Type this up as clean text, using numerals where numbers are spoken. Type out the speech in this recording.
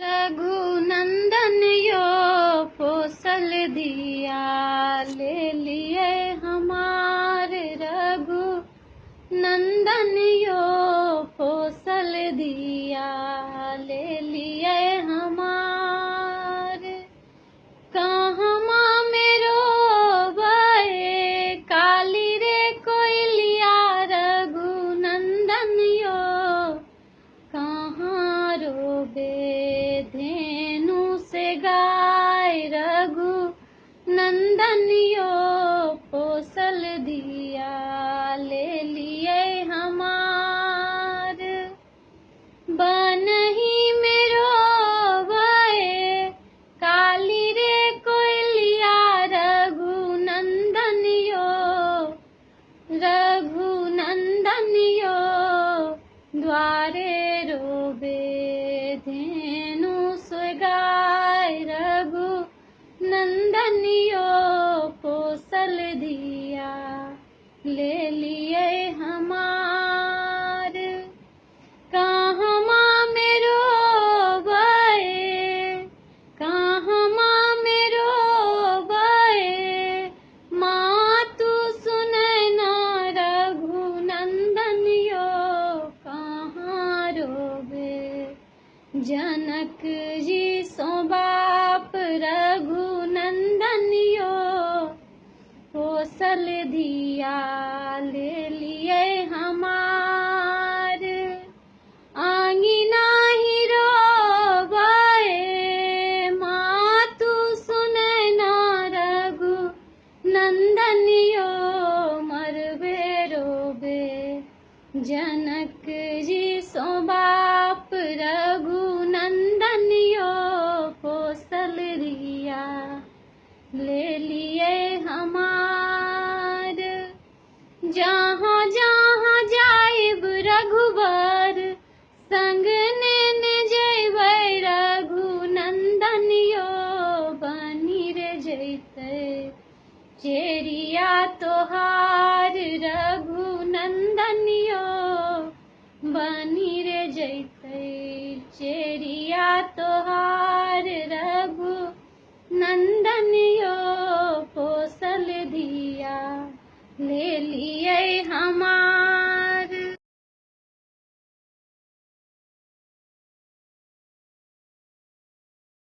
रघुनंदन यो कौशल दिया, ले लिए हमार रघुनंदन यो कौशल दिया, ले लिए हमार। कहमा मेरो बे काली रे कोयलिया, रघुनंदन यो कहाँ रोबे धेनु से गाय, रघुनंदन यो कौशल दिया, ले लिए हमार। बनही मेरो बे काली रे कोयलिया, रघुनंदन यो द्वारे रोबे धेनु से गाय, रघुनंदन यो कौशल दिया, ले लिए हमार। कहमा मेरो बे, कहमा मेरो बे माँ तू सुनै ना, रघुनंदन यो कहाँ रोबे जनक जी सो बाप, रघुनंदन यो कौशल दिया, ले लिए हमार। आंगिना ही रोबे माँ तू सुनै ना, रघुनंदन यो मरबे रोबे जनक जी सो बाप, रघुनंदन यो कौशल दिया, ले लिए हमार। जहाँ जहाँ जाइब रघुबर, संग ने जैबै रघुनंदन यो बनी रे जैतै चेरिया तोहार, रघुनंदन यो बनी रे जैतै चेरिया तोहार, रघुनंदन यो।